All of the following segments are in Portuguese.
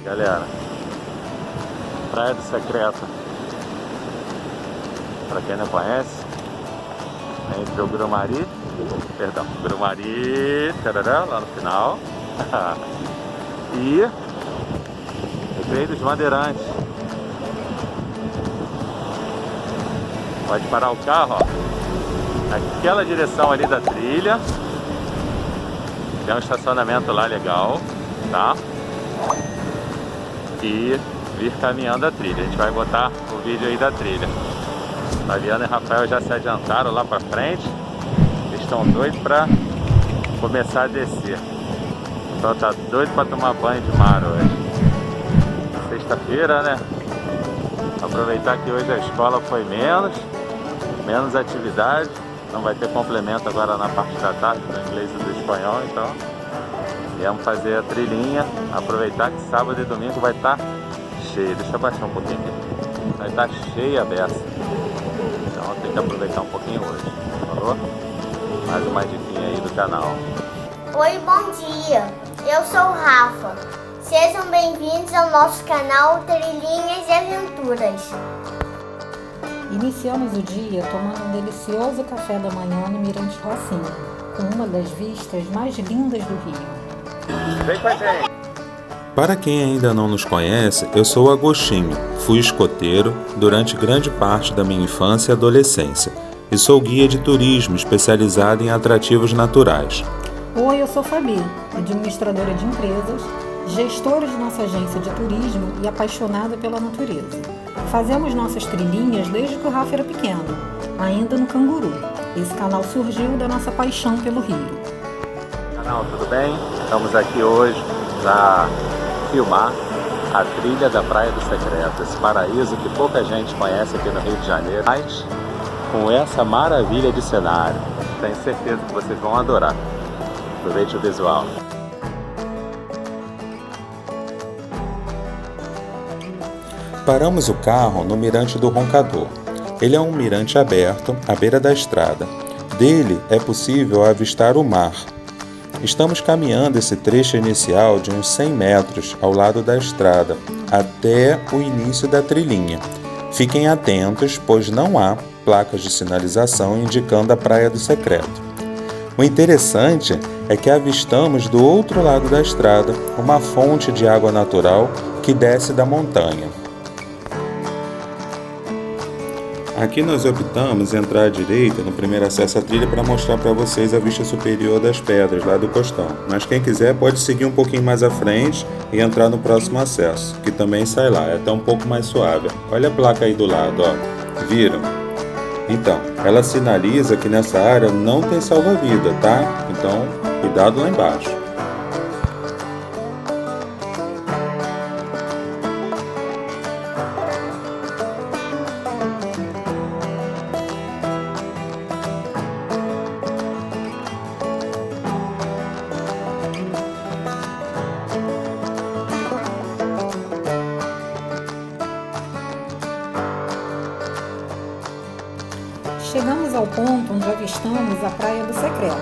galera. Praia do Secreto. Pra quem não conhece, entre o Grumari, tarará, lá no final, e Recreio dos Bandeirantes. Pode parar o carro, ó, naquela direção ali da trilha. Tem um estacionamento lá legal, tá? E vir caminhando a trilha. A gente vai botar o vídeo aí da trilha. Mariana e Rafael já se adiantaram lá pra frente. Eles estão doidos pra começar a descer. Então tá doido pra tomar banho de mar hoje. Sexta-feira, né? Aproveitar que hoje a escola foi menos atividade. Não vai ter complemento agora na parte da tarde do inglês e do espanhol, então viemos fazer a trilhinha, aproveitar que sábado e domingo vai estar cheio. Deixa eu baixar um pouquinho aqui. Vai estar cheia a beça. Então tem que aproveitar um pouquinho hoje. Falou? Mais uma diquinha aí do canal. Oi, bom dia. Eu sou o Rafa. Sejam bem-vindos ao nosso canal Trilhinhas e Aventuras. Iniciamos o dia tomando um delicioso café da manhã no Mirante Rocinha, com uma das vistas mais lindas do Rio. Vem com a gente! Para quem ainda não nos conhece, eu sou Agostinho, fui escoteiro durante grande parte da minha infância e adolescência e sou guia de turismo especializado em atrativos naturais. Oi, eu sou Fabi, administradora de empresas, gestora de nossa agência de turismo e apaixonada pela natureza. Fazemos nossas trilhinhas desde que o Rafa era pequeno, ainda no Canguru. Esse canal surgiu da nossa paixão pelo Rio. Canal, tudo bem? Estamos aqui hoje para filmar a trilha da Praia do Secreto, esse paraíso que pouca gente conhece aqui no Rio de Janeiro, mas com essa maravilha de cenário. Tenho certeza que vocês vão adorar. Aproveite o visual. Paramos o carro no Mirante do Roncador. Ele é um mirante aberto à beira da estrada. Dele é possível avistar o mar. Estamos caminhando esse trecho inicial de uns 100 metros ao lado da estrada, até o início da trilhinha. Fiquem atentos, pois não há placas de sinalização indicando a Praia do Secreto. O interessante é que avistamos do outro lado da estrada uma fonte de água natural que desce da montanha. Aqui nós optamos entrar à direita no primeiro acesso à trilha para mostrar para vocês a vista superior das pedras lá do costão. Mas quem quiser pode seguir um pouquinho mais à frente e entrar no próximo acesso, que também sai lá, é até um pouco mais suave. Olha a placa aí do lado, ó. Viram? Então, ela sinaliza que nessa área não tem salva-vida, tá? Então, cuidado lá embaixo. Chegamos ao ponto onde avistamos a Praia do Secreto.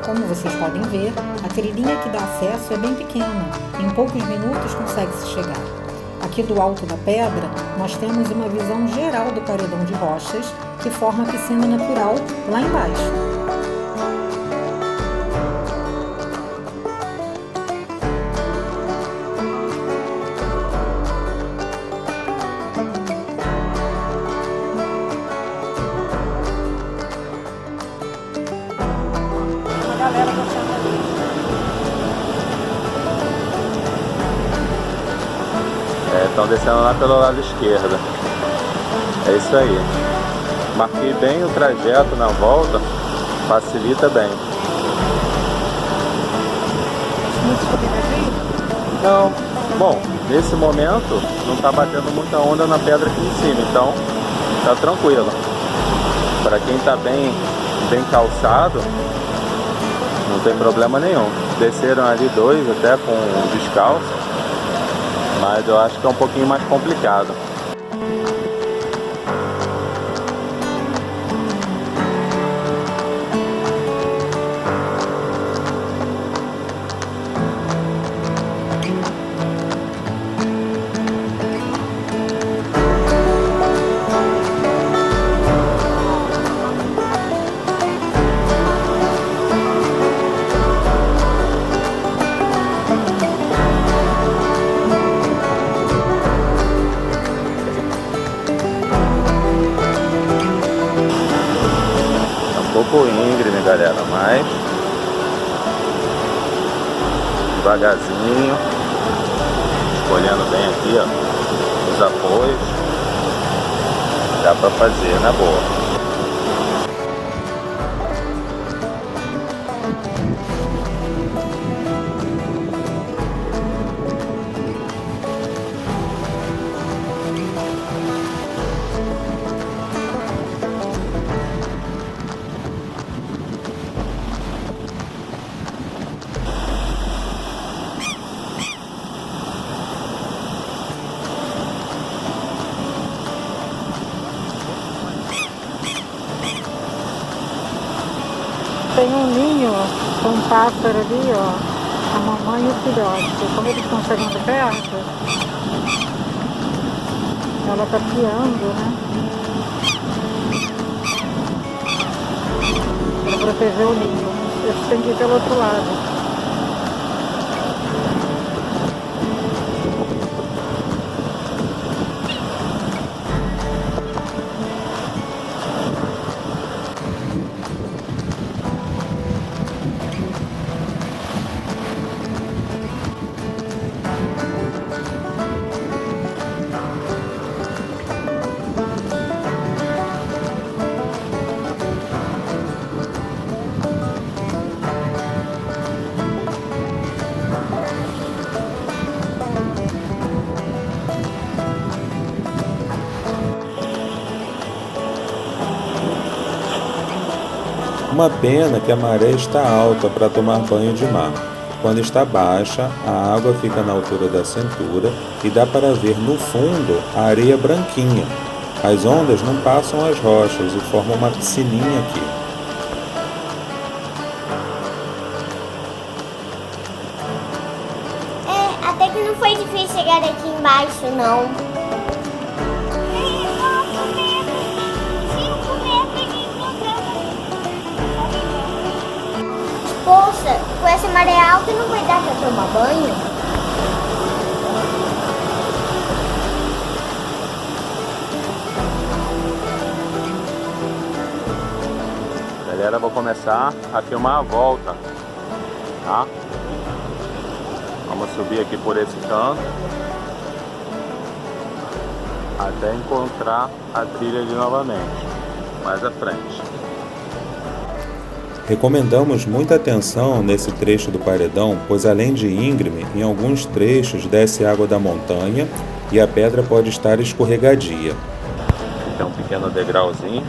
Como vocês podem ver, a trilhinha que dá acesso é bem pequena, em poucos minutos consegue-se chegar. Aqui do alto da pedra, nós temos uma visão geral do paredão de rochas, que forma a piscina natural lá embaixo. Estão descendo lá pelo lado esquerdo. É isso aí. Marquei bem o trajeto na volta, facilita bem. Não, bom, nesse momento não está batendo muita onda na pedra aqui em cima, então tá tranquilo. Para quem está bem calçado, não tem problema nenhum. Desceram ali dois até com descalço, mas eu acho que é um pouquinho mais complicado. devagarzinho, escolhendo bem aqui, ó, os apoios. Dá pra fazer na boa. Tem um ninho com um pássaro ali, ó, a mamãe e o filhote. Como eles estão chegando perto, ela tá piando, né? Para proteger o ninho. Eles têm que ir pelo outro lado. Uma pena que a maré está alta para tomar banho de mar. Quando está baixa, a água fica na altura da cintura e dá para ver no fundo a areia branquinha. As ondas não passam as rochas e formam uma piscininha aqui. Até que não foi difícil chegar aqui embaixo, não. Poxa, com essa maré alta não vai dar pra tomar banho? Galera, vou começar a filmar a volta, tá? Vamos subir aqui por esse canto até encontrar a trilha de novamente, mais à frente. Recomendamos muita atenção nesse trecho do paredão, pois além de íngreme, em alguns trechos desce água da montanha e a pedra pode estar escorregadia. Tem um pequeno degrauzinho.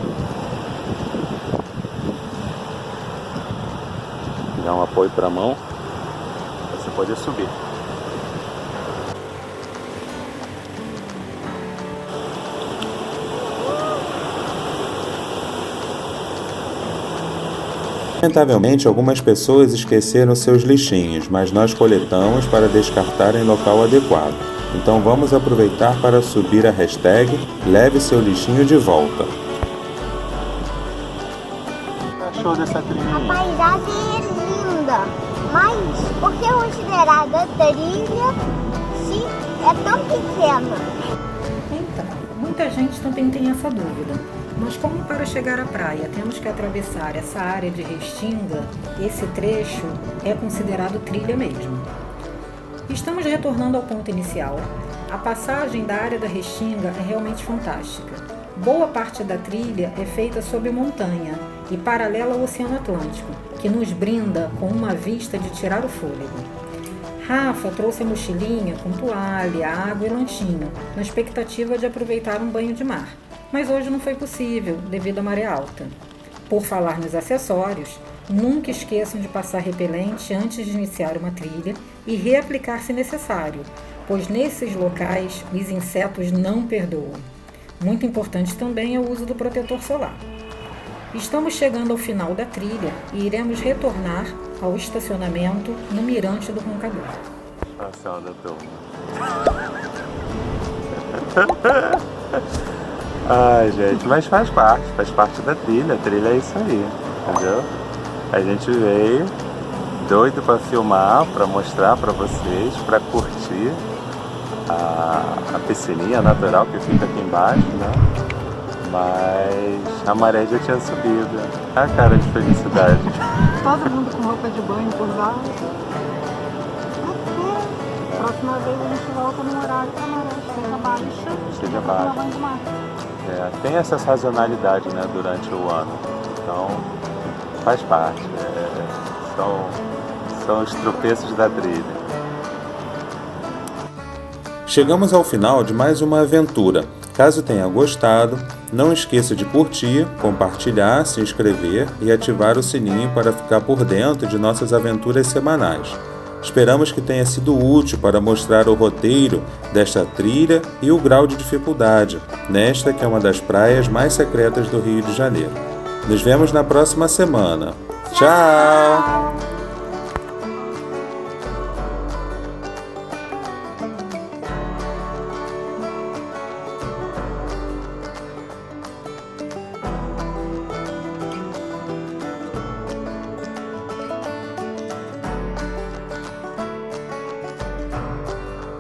Dá um apoio para a mão, você pode subir. Lamentavelmente, algumas pessoas esqueceram seus lixinhos, mas nós coletamos para descartar em local adequado. Então vamos aproveitar para subir a hashtag Leve seu lixinho de volta. O que achou dessa A trilhinha? paisagem é linda, mas por que considerada trilha se é tão pequena? Então, muita gente também tem essa dúvida. Mas como para chegar à praia temos que atravessar essa área de restinga, esse trecho é considerado trilha mesmo. Estamos retornando ao ponto inicial. A passagem da área da restinga é realmente fantástica. Boa parte da trilha é feita sob montanha e paralela ao Oceano Atlântico, que nos brinda com uma vista de tirar o fôlego. Rafa trouxe a mochilinha com toalha, água e lanchinho, na expectativa de aproveitar um banho de mar. Mas hoje não foi possível, devido à maré alta. Por falar nos acessórios, nunca esqueçam de passar repelente antes de iniciar uma trilha e reaplicar se necessário, pois nesses locais os insetos não perdoam. Muito importante também é o uso do protetor solar. Estamos chegando ao final da trilha e iremos retornar ao estacionamento no Mirante do Roncador. Situação da turma. Ai, gente, mas faz parte da trilha. A trilha é isso aí, entendeu? A gente veio doido para filmar, para mostrar para vocês, para curtir a piscininha natural que fica aqui embaixo, né? Mas a maré já tinha subido. A cara de felicidade. Todo mundo com roupa de banho por baixo. próxima vez a gente volta no horário que a maré esteja baixa. Esteja baixa. Tem essa sazonalidade, né, durante o ano. Então, faz parte. São os tropeços da trilha. Chegamos ao final de mais uma aventura. Caso tenha gostado, não esqueça de curtir, compartilhar, se inscrever e ativar o sininho para ficar por dentro de nossas aventuras semanais. Esperamos que tenha sido útil para mostrar o roteiro desta trilha e o grau de dificuldade, nesta que é uma das praias mais secretas do Rio de Janeiro. Nos vemos na próxima semana. Tchau!